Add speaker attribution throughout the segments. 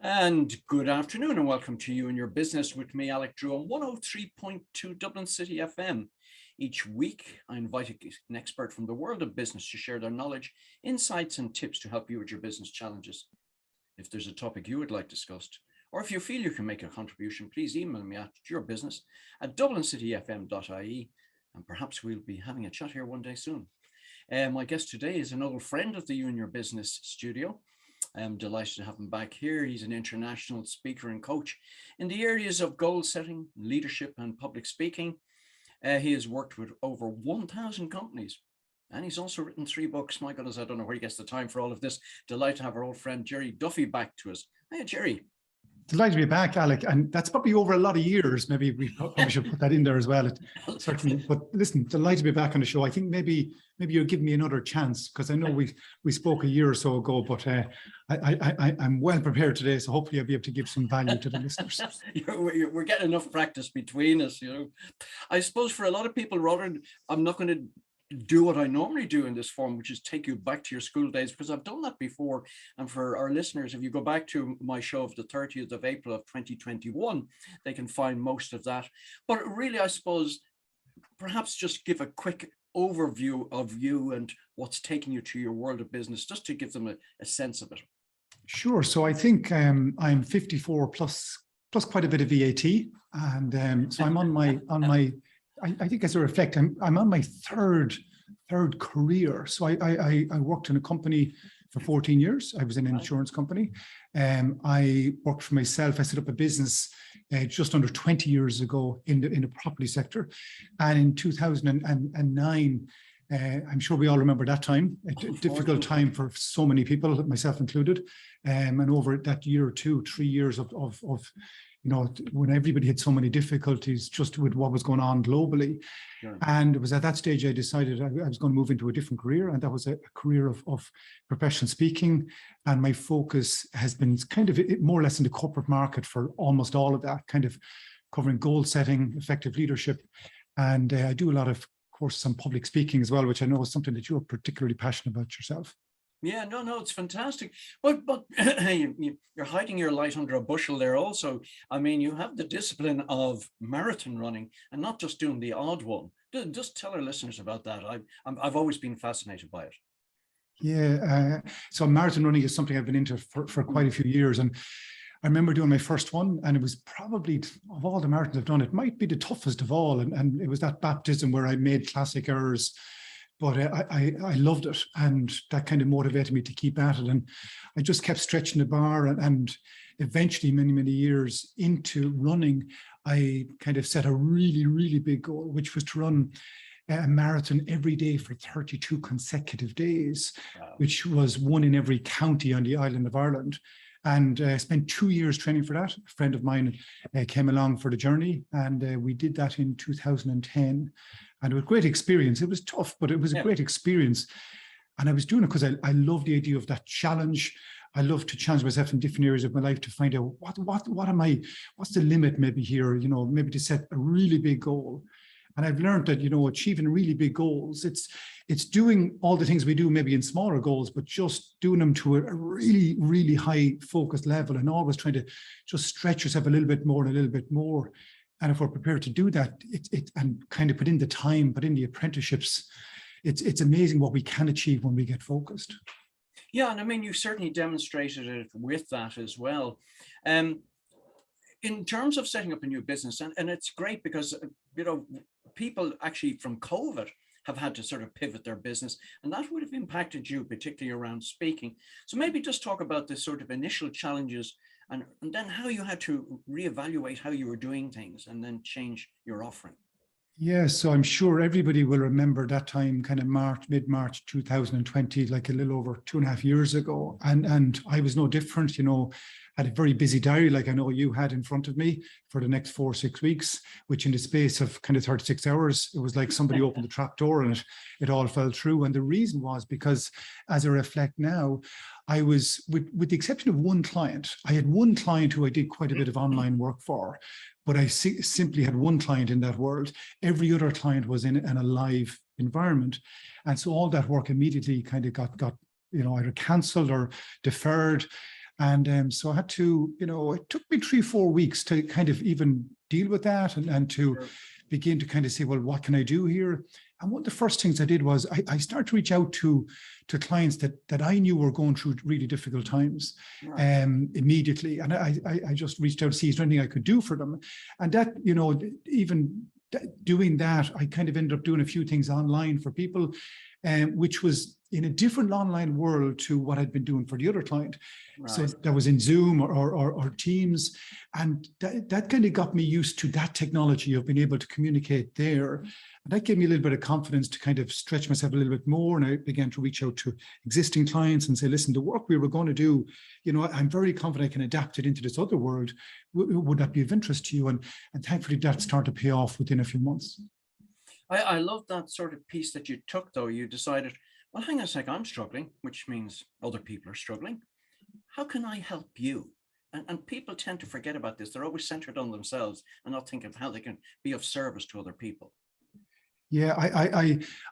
Speaker 1: And good afternoon and welcome to You and Your Business with me, Alec Drew, on 103.2 Dublin City FM. Each week, I invite an expert from the world of business to share their knowledge, insights and tips to help you with your business challenges. If there's a topic you would like discussed, or if you feel you can make a contribution, please email me at yourbusiness@dublincityfm.ie, and perhaps we'll be having a chat here one day soon. My guest today is an old friend of the You and Your Business studio. I'm delighted to have him back here. He's an international speaker and coach in the areas of goal setting, leadership, and public speaking. He has worked with over 1,000 companies, and he's also written 3 books. My goodness, I don't know where he gets the time for all of this. Delighted to have our old friend Gerry Duffy back to us. Hi, Gerry.
Speaker 2: Delighted to be back, Alec, and that's probably over a lot of years. Maybe we probably should put that in there as well. Certainly, but listen, delighted to be back on the show. I think maybe you'll give me another chance, because I know we spoke a year or so ago, but I'm well prepared today, so hopefully I'll be able to give some value to the listeners.
Speaker 1: We're getting enough practice between us, you know. I suppose for a lot of people, I'm not going to do what I normally do in this form, which is take you back to your school days, because I've done that before. And for our listeners, if you go back to my show of the 30th of April of 2021, they can find most of that. But really, I suppose, perhaps just give a quick overview of you and what's taking you to your world of business, just to give them a sense of it.
Speaker 2: Sure. So I think I'm 54 plus quite a bit of VAT. And so I'm on my I think as I reflect, I'm on my third career. So I worked in a company for 14 years. I was in an insurance company. I worked for myself. I set up a business just under 20 years ago in the property sector. And in 2009, I'm sure we all remember that time, a difficult time for so many people, myself included. And over that year or 2, 3 years of you know, when everybody had so many difficulties just with what was going on globally. Sure. And it was at that stage I decided I was going to move into a different career, and that was a career of professional speaking. And my focus has been kind of more or less in the corporate market for almost all of that, kind of covering goal setting, effective leadership. And I do a lot of courses on public speaking as well, which I know is something that you're particularly passionate about yourself.
Speaker 1: Yeah, no, it's fantastic. But you're hiding your light under a bushel there also. I mean, you have the discipline of marathon running and not just doing the odd one. Just tell our listeners about that. I've always been fascinated by it.
Speaker 2: Yeah, so marathon running is something I've been into for quite a few years. And I remember doing my first one, and it was probably, of all the marathons I've done, it might be the toughest of all. And it was that baptism where I made classic errors. But I loved it, and that kind of motivated me to keep at it. And I just kept stretching the bar, and eventually, many years into running, I kind of set a really, really big goal, which was to run a marathon every day for 32 consecutive days, wow, which was one in every county on the island of Ireland. And I spent 2 years training for that. A friend of mine came along for the journey, and we did that in 2010. And it was a great experience. It was tough, but it was a great experience. And I was doing it because I love the idea of that challenge. I love to challenge myself in different areas of my life to find out what's the limit maybe here, you know, maybe to set a really big goal. And I've learned that, you know, achieving really big goals, it's doing all the things we do maybe in smaller goals, but just doing them to a really, really high focused level, and always trying to just stretch yourself a little bit more and a little bit more. And if we're prepared to do that, and kind of put in the time, put in the apprenticeships, it's amazing what we can achieve when we get focused.
Speaker 1: Yeah, and I mean, you certainly demonstrated it with that as well. In terms of setting up a new business, and it's great because, you know, people actually from COVID have had to sort of pivot their business, and that would have impacted you, particularly around speaking. So maybe just talk about the sort of initial challenges, and then how you had to reevaluate how you were doing things and then change your offering.
Speaker 2: Yeah, so I'm sure everybody will remember that time, kind of mid-March 2020, like a little over 2.5 years ago. And I was no different, you know, had a very busy diary, like I know you had in front of me, for the next 4 or 6 weeks, which in the space of kind of 36 hours, it was like somebody opened the trap door and it all fell through. And the reason was because, as I reflect now, I was, with the exception of one client, I had one client who I did quite a bit of online work for, but I simply had one client in that world. Every other client was in a live environment. And so all that work immediately kind of got you know, either cancelled or deferred. And so I had to, it took me 3-4 weeks to kind of even deal with that and to begin to kind of say, well, what can I do here? And one of the first things I did was I started to reach out to clients that I knew were going through really difficult times immediately. And I just reached out to see is there anything I could do for them. And that, even doing that, I kind of ended up doing a few things online for people, which was in a different online world to what I'd been doing for the other client. Right. So that was in Zoom or Teams. And that kind of got me used to that technology of being able to communicate there. And that gave me a little bit of confidence to kind of stretch myself a little bit more. And I began to reach out to existing clients and say, listen, the work we were going to do, I'm very confident I can adapt it into this other world. Would that be of interest to you? And thankfully that started to pay off within a few months.
Speaker 1: I love that sort of piece that you took, though. You decided, well, hang on a sec, I'm struggling, which means other people are struggling. How can I help you? And people tend to forget about this. They're always centered on themselves and not think of how they can be of service to other people.
Speaker 2: Yeah,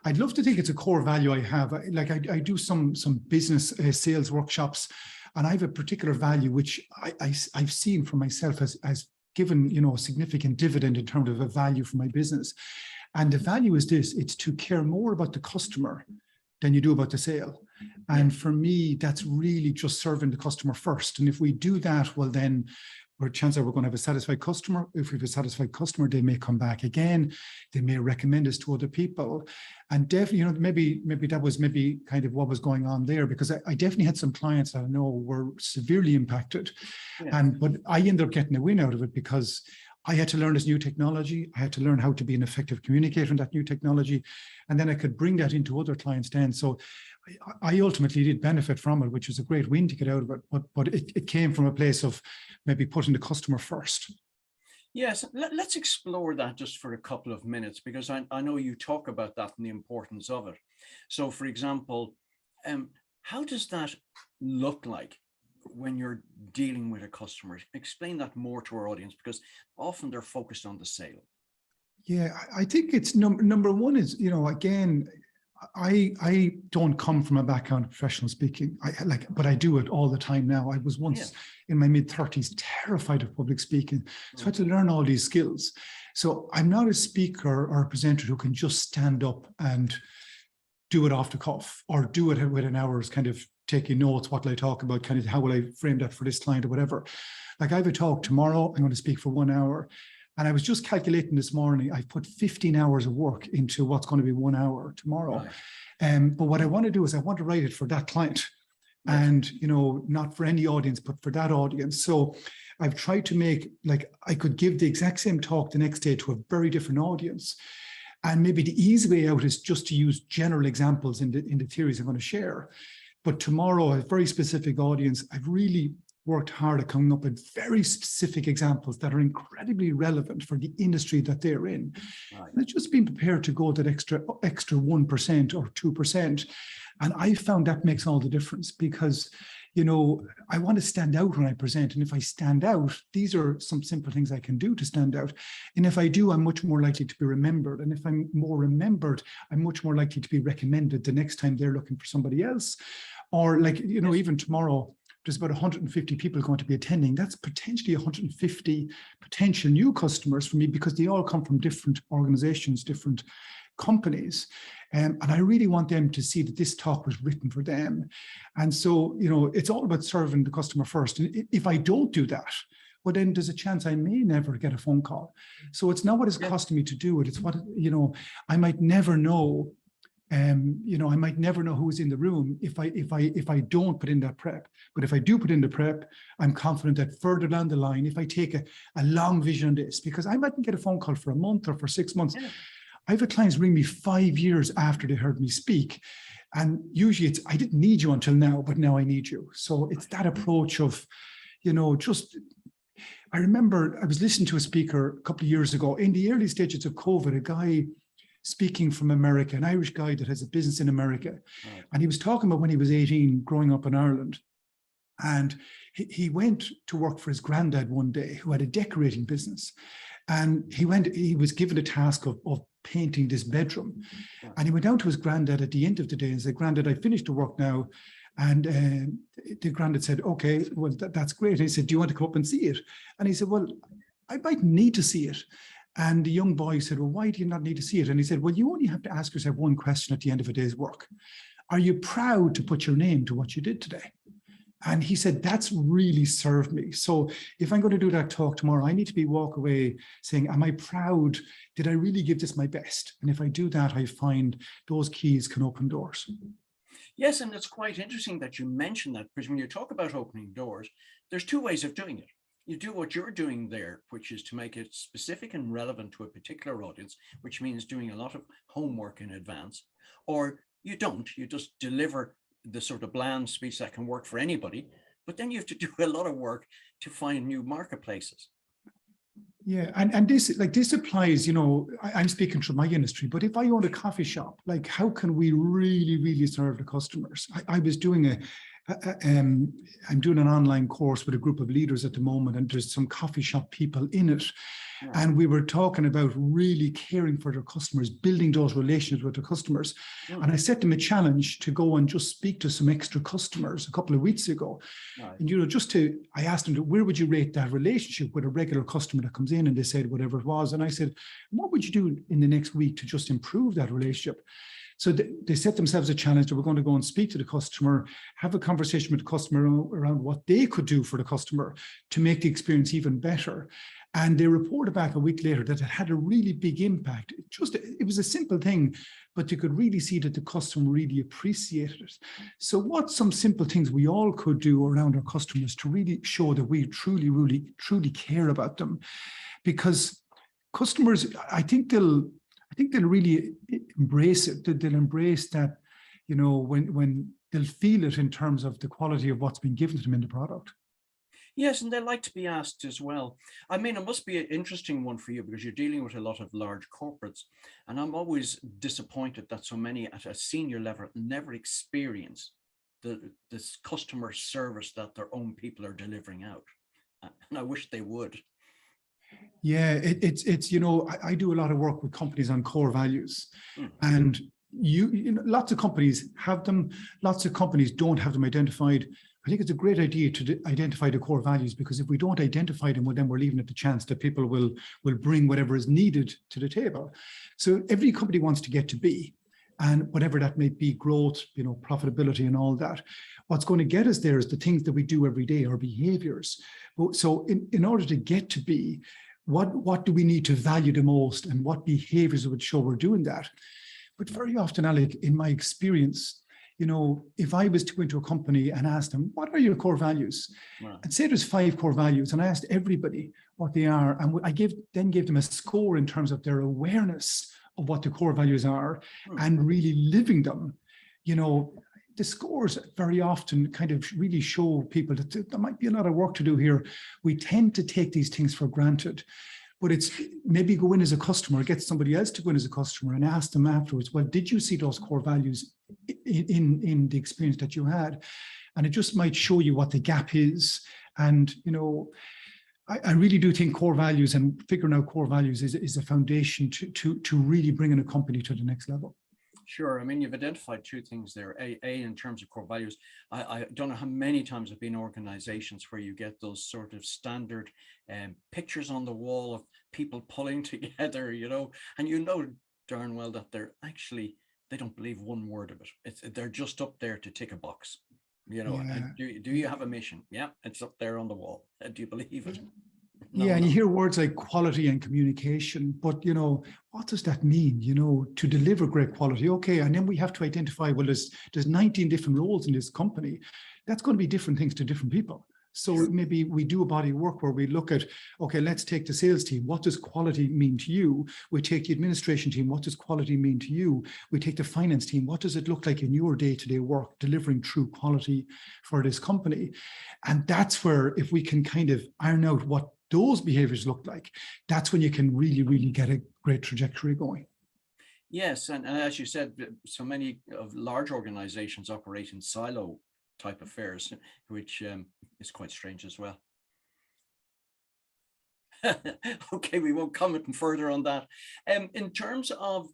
Speaker 2: I'd love to think it's a core value I have. I do some business sales workshops, and I have a particular value which I've seen for myself as given, a significant dividend in terms of a value for my business. And the value is this: it's to care more about the customer than you do about the sale. And for me, that's really just serving the customer first. And if we do that, well, then chances are we're going to have a satisfied customer. If we have a satisfied customer, they may come back again. They may recommend us to other people. And definitely, maybe that was kind of what was going on there, because I definitely had some clients that I know were severely impacted. But I ended up getting a win out of it because I had to learn this new technology. I had to learn how to be an effective communicator in that new technology. And then I could bring that into other clients then. So I ultimately did benefit from it, which was a great win to get out of it. But it came from a place of maybe putting the customer first.
Speaker 1: Yes, let's explore that just for a couple of minutes, because I know you talk about that and the importance of it. So, for example, how does that look like when you're dealing with a customer? Explain that more to our audience, because often they're focused on the sale.
Speaker 2: Yeah, I think it's number one is, again, I don't come from a background of professional speaking, but I do it all the time now. I was once in my mid-30s terrified of public speaking, so I had to learn all these skills. So I'm not a speaker or a presenter who can just stand up and do it off the cuff, or do it with an hour's kind of taking notes. What will I talk about? Kind of how will I frame that for this client or whatever? Like I have a talk tomorrow. I'm going to speak for 1 hour. And I was just calculating this morning, I've put 15 hours of work into what's going to be 1 hour tomorrow. Right. But what I want to do is I want to write it for that client, and, not for any audience, but for that audience. So I've tried to make, I could give the exact same talk the next day to a very different audience. And maybe the easy way out is just to use general examples in the theories I'm going to share. But tomorrow, a very specific audience, I've really worked hard at coming up with very specific examples that are incredibly relevant for the industry that they're in. Right. And it's just being prepared to go that extra 1% or 2%. And I found that makes all the difference, because, I want to stand out when I present. And if I stand out, these are some simple things I can do to stand out. And if I do, I'm much more likely to be remembered. And if I'm more remembered, I'm much more likely to be recommended the next time they're looking for somebody else. Or even tomorrow, there's about 150 people going to be attending. That's potentially 150 potential new customers for me, because they all come from different organizations, different companies. And I really want them to see that this talk was written for them. And so, it's all about serving the customer first. And if I don't do that, well, then there's a chance I may never get a phone call. So it's not what it's costing me to do it. It's what, I might never know. I might never know who's in the room if I don't put in that prep. But if I do put in the prep, I'm confident that further down the line, if I take a long vision on this, because I mightn't get a phone call for a month or for 6 months. Yeah. I've had clients ring me 5 years after they heard me speak. And usually it's, I didn't need you until now, but now I need you. So it's that approach of, I remember I was listening to a speaker a couple of years ago in the early stages of COVID, a guy speaking from America, an Irish guy that has a business in America. Right. And he was talking about when he was 18, growing up in Ireland. And he went to work for his granddad one day, who had a decorating business. And he was given a task of painting this bedroom. Right. And he went down to his granddad at the end of the day and said, "Granddad, I finished the work now. And the granddad said, okay, well, that's great. And he said, do you want to come up and see it? And he said, well, I might need to see it. And the young boy said, well, why do you not need to see it? And he said, well, you only have to ask yourself one question at the end of a day's work. Are you proud to put your name to what you did today? And he said, that's really served me. So if I'm going to do that talk tomorrow, I need to walk away saying, am I proud? Did I really give this my best? And if I do that, I find those keys can open doors.
Speaker 1: Yes, and it's quite interesting that you mentioned that, because when you talk about opening doors, there's two ways of doing it. You do what you're doing there, which is to make it specific and relevant to a particular audience, which means doing a lot of homework in advance, or you don't, you just deliver the sort of bland speech that can work for anybody, but then you have to do a lot of work to find new marketplaces.
Speaker 2: Yeah, and this applies, I'm speaking from my industry, but if I own a coffee shop, like how can we really, really serve the customers? I was doing I'm doing an online course with a group of leaders at the moment, and there's some coffee shop people in it. Yeah. And we were talking about really caring for their customers, building those relationships with their customers. Yeah. And I set them a challenge to go and just speak to some extra customers a couple of weeks ago. Right. And, I asked them, where would you rate that relationship with a regular customer that comes in? And they said whatever it was. And I said, what would you do in the next week to just improve that relationship? So they set themselves a challenge that we're going to go and speak to the customer, have a conversation with the customer around what they could do for the customer to make the experience even better. And they reported back a week later that it had a really big impact. It was a simple thing, but you could really see that the customer really appreciated it. So what's some simple things we all could do around our customers to really show that we truly, really, truly care about them? Because customers, I think they'll really embrace it. They'll embrace that, when they'll feel it in terms of the quality of what's been given to them in the product.
Speaker 1: Yes, and they like to be asked as well. I mean, it must be an interesting one for you because you're dealing with a lot of large corporates. And I'm always disappointed that so many at a senior level never experience this customer service that their own people are delivering out. And I wish they would.
Speaker 2: Yeah, it's I do a lot of work with companies on core values, and lots of companies have them, lots of companies don't have them identified. I think it's a great idea to identify the core values, because if we don't identify them, well, then we're leaving it the chance that people will bring whatever is needed to the table. So every company wants to get to B, and whatever that may be, growth, profitability and all that. What's going to get us there is the things that we do every day, our behaviors. So in order to get to B, what do we need to value the most, and what behaviors would show we're doing that? But very often, Alec, in my experience, if I was to go into a company and ask them, what are your core values? Wow. And say there's 5 core values, and I asked everybody what they are, and I then gave them a score in terms of their awareness of what the core values are and really living them. The scores very often kind of really show people that there might be a lot of work to do here. We tend to take these things for granted, but it's maybe go in as a customer, get somebody else to go in as a customer and ask them afterwards, well, did you see those core values in the experience that you had? And it just might show you what the gap is. And, I really do think core values and figuring out core values is a foundation to really bringing a company to the next level.
Speaker 1: Sure. I mean, you've identified 2 things there. A, in terms of core values, I don't know how many times I've been in organizations where you get those sort of standard pictures on the wall of people pulling together, and darn well that they don't believe one word of it. They're just up there to tick a box, Yeah. And do you have a mission? Yeah, it's up there on the wall. Do you believe it? No,
Speaker 2: and you hear words like quality and communication, but what does that mean? To deliver great quality, okay, and then we have to identify, well, there's 19 different roles in this company. That's going to be different things to different people. So maybe we do a body of work where we look at, okay, let's take the sales team. What does quality mean to you? We take the administration team. What does quality mean to you? We take the finance team. What does it look like in your day-to-day work, delivering true quality for this company? And that's where, if we can kind of iron out what those behaviors look like, that's when you can really, really get a great trajectory going.
Speaker 1: Yes, and as you said, so many of large organizations operate in silo type affairs, which is quite strange as well. Okay, we won't comment further on that. In terms of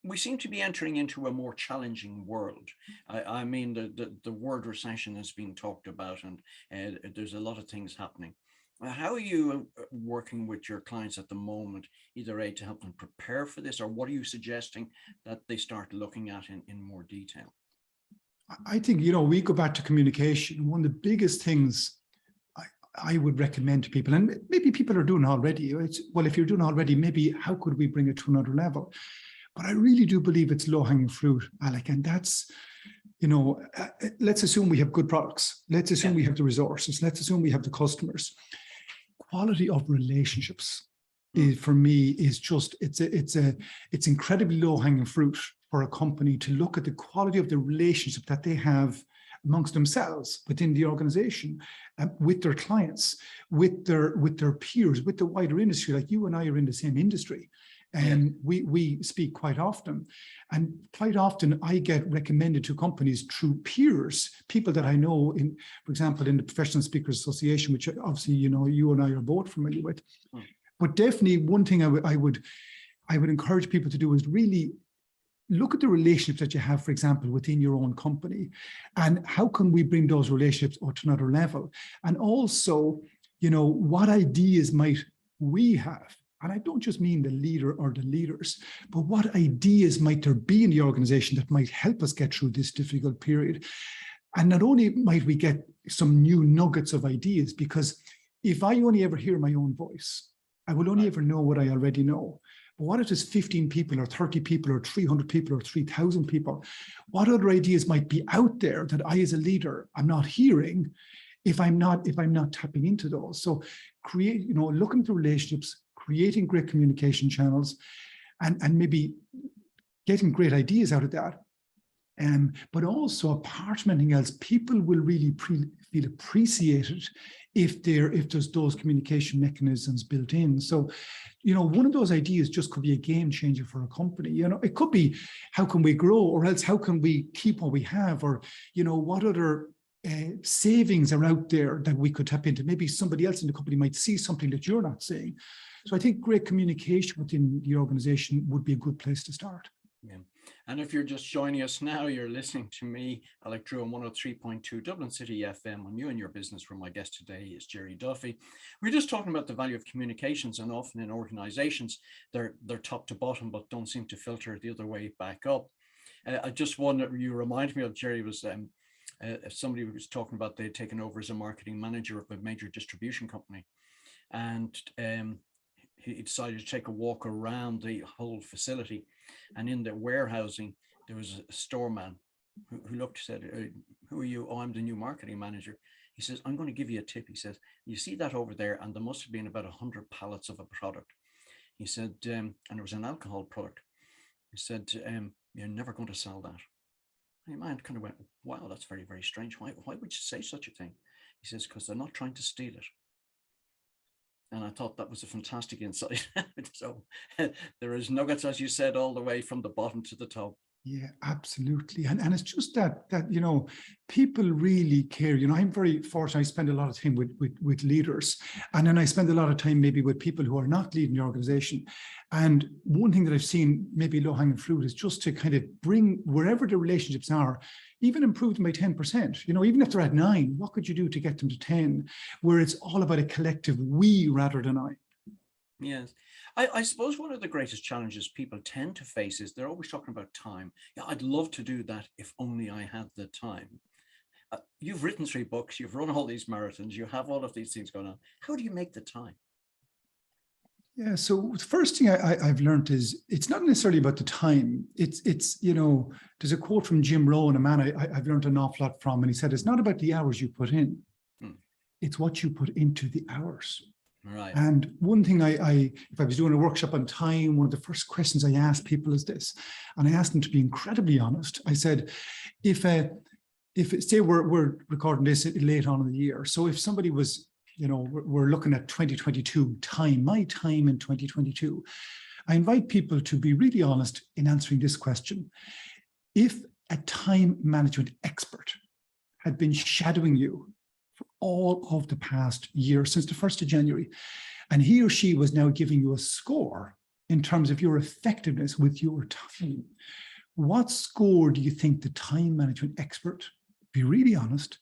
Speaker 1: we seem to be entering into a more challenging world. I mean, the word recession has been talked about, and there's a lot of things happening. How are you working with your clients at the moment, either A, to help them prepare for this, or what are you suggesting that they start looking at in more detail?
Speaker 2: I think, we go back to communication. One of the biggest things I would recommend to people, and maybe people are doing already, well, if you're doing already, maybe how could we bring it to another level? But I really do believe it's low-hanging fruit, Alec, and that's, let's assume we have good products. Let's assume we have the resources. Let's assume we have the customers. Quality of relationships for me is just, it's incredibly low-hanging fruit for a company to look at the quality of the relationship that they have amongst themselves within the organization, with their clients, with their peers, with the wider industry. Like you and I are in the same industry, and we speak quite often. And quite often I get recommended to companies through peers, people that I know in, for example, in the Professional Speakers Association, which obviously, you and I are both familiar with. But definitely one thing I would encourage people to do is really look at the relationships that you have, for example, within your own company, and how can we bring those relationships up to another level? And also, what ideas might we have? And I don't just mean the leader or the leaders, but what ideas might there be in the organization that might help us get through this difficult period? And not only might we get some new nuggets of ideas, because if I only ever hear my own voice, I will only ever know what I already know. But what if there's 15 people or 30 people or 300 people or 3,000 people? What other ideas might be out there that I as a leader I'm not hearing if I'm not tapping into those? So looking at the relationships, creating great communication channels, and maybe getting great ideas out of that. But also, apart from anything else, people will really feel appreciated if there's those communication mechanisms built in. So, one of those ideas just could be a game changer for a company. It could be, how can we grow, or else how can we keep what we have, or what other savings are out there that we could tap into. Maybe somebody else in the company might see something that you're not seeing. So I think great communication within the organization would be a good place to start.
Speaker 1: Yeah. And if you're just joining us now, you're listening to me, Alec Drew, on 103.2 Dublin City FM on You and Your Business, where my guest today is Gerry Duffy. We're just talking about the value of communications, and often in organizations, they're top to bottom, but don't seem to filter the other way back up. I just wonder, you remind me of, Gerry, was somebody who was talking about they'd taken over as a marketing manager of a major distribution company. And he decided to take a walk around the whole facility, and in the warehousing there was a storeman who looked, said, who are you? Oh, I'm the new marketing manager. He says, I'm going to give you a tip. He says, you see that over there, and there must have been about 100 pallets of a product. He said, and it was an alcohol product. He said, you're never going to sell that. And my man kind of went, wow, that's very, very strange. Why would you say such a thing? He says, because they're not trying to steal it. And I thought that was a fantastic insight. So there is nuggets, as you said, all the way from the bottom to the top.
Speaker 2: Yeah, absolutely. And it's just that people really care. I'm very fortunate. I spend a lot of time with leaders, and then I spend a lot of time maybe with people who are not leading the organization. And one thing that I've seen, maybe low-hanging fruit, is just to kind of bring, wherever the relationships are, even improve them by 10%. Even if they're at 9, what could you do to get them to 10, where it's all about a collective we rather than I?
Speaker 1: Yes. I suppose one of the greatest challenges people tend to face is they're always talking about time. Yeah, I'd love to do that if only I had the time. You've written 3 books, you've run all these marathons, you have all of these things going on. How do you make the time?
Speaker 2: Yeah, so the first thing I've learned is it's not necessarily about the time. It's there's a quote from Jim Rohn, a man I've learned an awful lot from, and he said, it's not about the hours you put in, it's what you put into the hours.
Speaker 1: Right.
Speaker 2: And one thing if I was doing a workshop on time, one of the first questions I asked people is this, and I asked them to be incredibly honest. I said, if say we're recording this late on in the year, so if somebody was, we're looking at 2022 time, my time in 2022, I invite people to be really honest in answering this question. If a time management expert had been shadowing you for all of the past year, since the 1st of January, and he or she was now giving you a score in terms of your effectiveness with your time, what score do you think the time management expert, be really honest,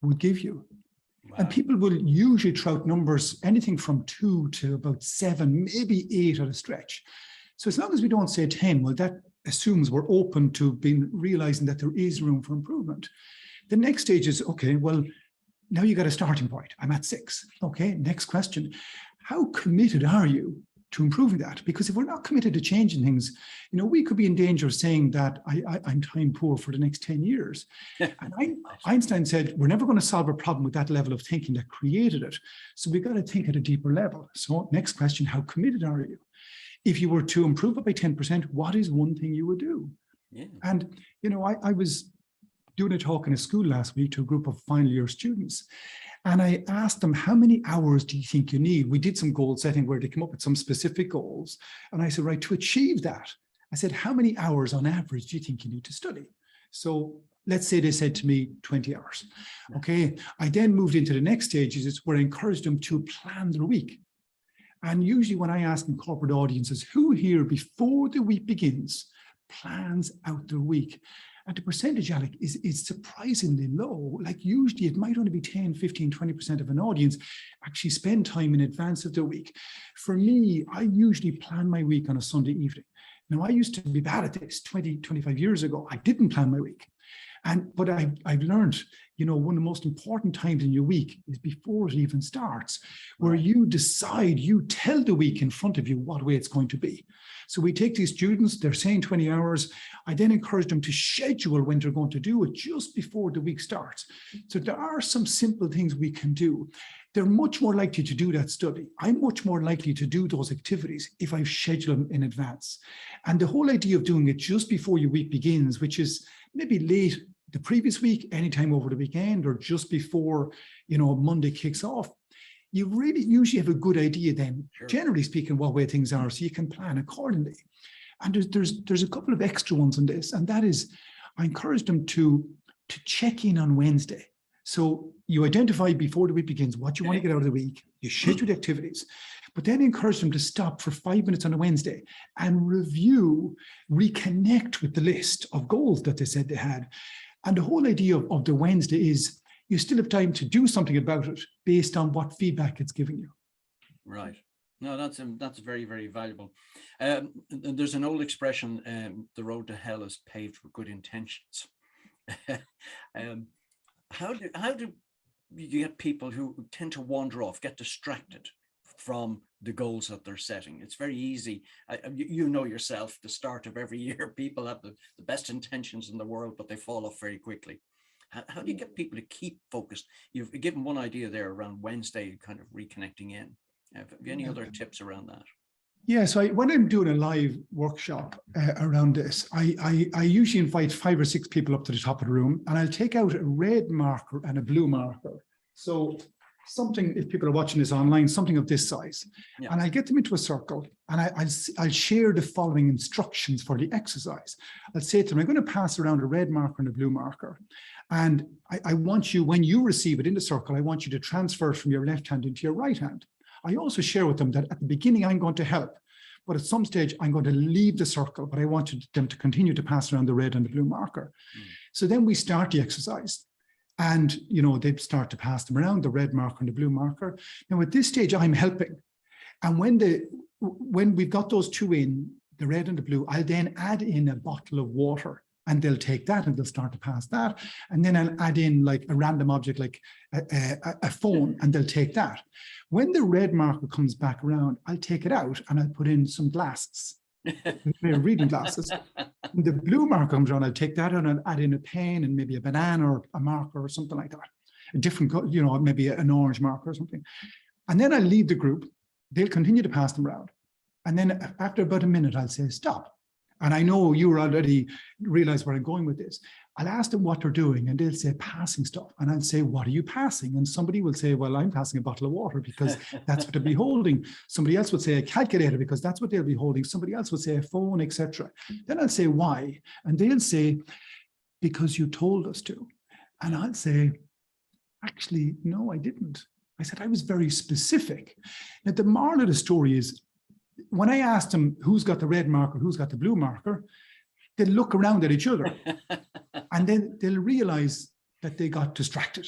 Speaker 2: would give you? Wow. And people will usually throw out numbers, anything from 2 to about 7, maybe 8 at a stretch. So as long as we don't say 10, well, that assumes we're open to realizing that there is room for improvement. The next stage is, okay, well, now you got a starting point. I'm at 6. Okay, next question. How committed are you to improving that? Because if we're not committed to changing things, we could be in danger of saying that I'm time poor for the next 10 years. And Einstein said, we're never going to solve a problem with that level of thinking that created it. So we've got to think at a deeper level. So next question, how committed are you? If you were to improve it by 10%, what is one thing you would do? Yeah. And, I was doing a talk in a school last week to a group of final year students. And I asked them, how many hours do you think you need? We did some goal setting where they came up with some specific goals. And I said, right, to achieve that, I said, how many hours on average do you think you need to study? So let's say they said to me 20 hours. Okay. I then moved into the next stages where I encouraged them to plan their week. And usually when I ask in corporate audiences, who here before the week begins plans out their week? And the percentage, Alec, is surprisingly low. Like usually it might only be 10, 15, 20% of an audience actually spend time in advance of their week. For me, I usually plan my week on a Sunday evening. Now, I used to be bad at this 20, 25 years ago. I didn't plan my week. But I've learned, one of the most important times in your week is before it even starts, where you decide, you tell the week in front of you what way it's going to be. So we take these students, they're saying 20 hours. I then encourage them to schedule when they're going to do it just before the week starts. So there are some simple things we can do. They're much more likely to do that study. I'm much more likely to do those activities if I schedule them in advance. And the whole idea of doing it just before your week begins, which is maybe late the previous week, anytime over the weekend, or just before, Monday kicks off, you really usually have a good idea then, generally speaking, what way things are, so you can plan accordingly. And there's a couple of extra ones on this, and that is, I encourage them to check in on Wednesday. So you identify before the week begins what you want to get out of the week, you schedule the activities, but then encourage them to stop for 5 minutes on a Wednesday and review, reconnect with the list of goals that they said they had. And the whole idea of the Wednesday is you still have time to do something about it based on what feedback it's giving you.
Speaker 1: Right. No, that's very, very valuable. There's an old expression, the road to hell is paved with good intentions. How do you get people who tend to wander off, get distracted from the goals that they're setting? It's very easy. You know yourself, the start of every year, people have the best intentions in the world, but they fall off very quickly. How do you get people to keep focused? You've given one idea there around Wednesday, kind of reconnecting in. Have you any other tips around that?
Speaker 2: Yeah, so when I'm doing a live workshop around this, I usually invite 5 or 6 people up to the top of the room, and I'll take out a red marker and a blue marker. So something, if people are watching this online, something of this size. Yeah. And I get them into a circle, and I'll share the following instructions for the exercise. I'll say to them, I'm going to pass around a red marker and a blue marker. And I want you, when you receive it in the circle, I want you to transfer it from your left hand into your right hand. I also share with them that at the beginning, I'm going to help, but at some stage, I'm going to leave the circle, but I want them to continue to pass around the red and the blue marker. So then we start the exercise. And, they start to pass them around, the red marker and the blue marker. Now, at this stage, I'm helping. And when we've got those two in, the red and the blue, I'll then add in a bottle of water, and they'll take that and they'll start to pass that. And then I'll add in like a random object, like a phone, and they'll take that. When the red marker comes back around, I'll take it out and I'll put in some glasses. Reading glasses. When the blue marker comes around, I'll take that and I'll add in a pen and maybe a banana or a marker or something like that. A different, maybe an orange marker or something. And then I'll leave the group. They'll continue to pass them around. And then after about a minute, I'll say, stop. And I know you already realize where I'm going with this. I'll ask them what they're doing, and they'll say passing stuff. And I'll say, what are you passing? And somebody will say, well, I'm passing a bottle of water because that's what they'll be holding. Somebody else would say a calculator because that's what they'll be holding. Somebody else would say a phone, etc. Then I'll say, why? And they'll say, because you told us to. And I'll say, actually, no, I didn't. I said, I was very specific. Now, the moral of the story is, when I asked them who's got the red marker, who's got the blue marker, they'll look around at each other and then they'll realize that they got distracted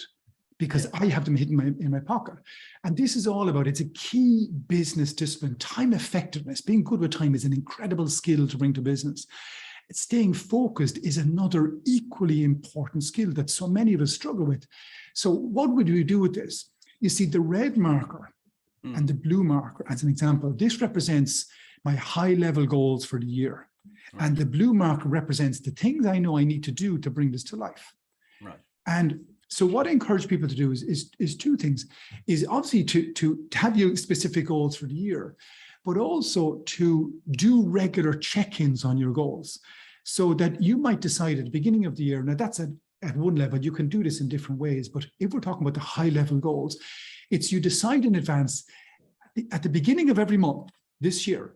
Speaker 2: because I have them hidden in my pocket. And this is all about, it's a key business discipline. Time effectiveness, being good with time is an incredible skill to bring to business. Staying focused is another equally important skill that so many of us struggle with. So what would we do with this? You see, the red marker and the blue marker, as an example, this represents my high-level goals for the year. Right. And the blue marker represents the things I know I need to do to bring this to life. Right. And so what I encourage people to do is two things, is obviously to have your specific goals for the year, but also to do regular check-ins on your goals so that you might decide at the beginning of the year, now that's at one level, you can do this in different ways, but if we're talking about the high-level goals, it's you decide in advance, at the beginning of every month this year,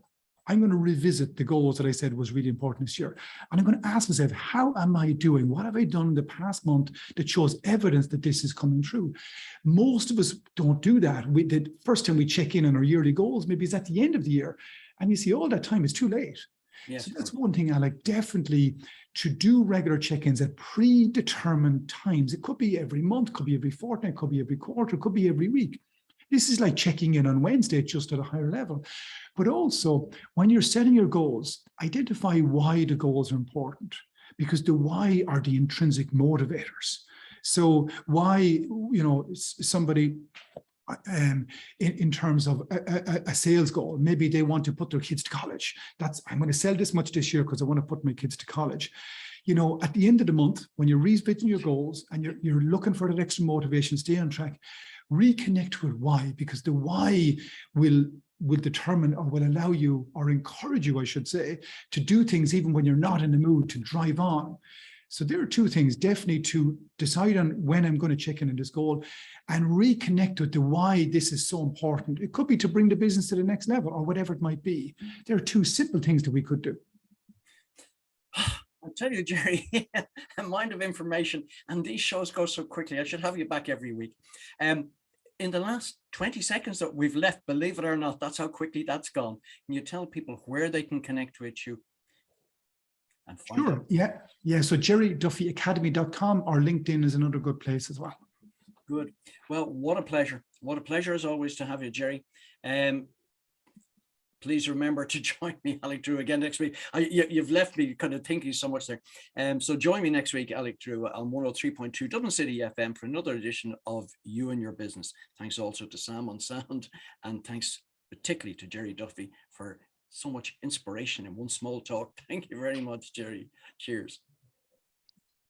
Speaker 2: I'm going to revisit the goals that I said was really important this year. And I'm going to ask myself, how am I doing? What have I done in the past month that shows evidence that this is coming true? Most of us don't do that. The first time we check in on our yearly goals, maybe it's at the end of the year. And you see all that time is too late. Yes, so that's one thing, Alec, definitely to do regular check-ins at predetermined times. It could be every month, could be every fortnight, could be every quarter, could be every week. This is like checking in on Wednesday, just at a higher level. But also, when you're setting your goals, identify why the goals are important, because the why are the intrinsic motivators. So why, somebody in terms of a sales goal, maybe they want to put their kids to college. I'm going to sell this much this year because I want to put my kids to college. At the end of the month, when you're revisiting your goals and you're looking for that extra motivation, stay on track, reconnect with why, because the why will determine or will allow you, or encourage you, I should say, to do things even when you're not in the mood, to drive on. So there are two things, definitely to decide on when I'm going to check in on this goal and reconnect with the why this is so important. It could be to bring the business to the next level or whatever it might be. There are two simple things that we could do.
Speaker 1: I'll tell you, Gerry, a mind of information, and these shows go so quickly. I should have you back every week. In the last 20 seconds that we've left, believe it or not, that's how quickly that's gone. Can you tell people where they can connect with you? And find
Speaker 2: sure.
Speaker 1: out?
Speaker 2: Yeah. So GerryDuffyAcademy.com or LinkedIn is another good place as well.
Speaker 1: Good. Well, what a pleasure. What a pleasure as always to have you, Gerry. Please remember to join me, Alec Drew, again next week. You've left me kind of thinking so much there. So join me next week, Alec Drew, on 103.2 Dublin City FM for another edition of You and Your Business. Thanks also to Sam on sound, and thanks particularly to Gerry Duffy for so much inspiration in one small talk. Thank you very much, Gerry. Cheers.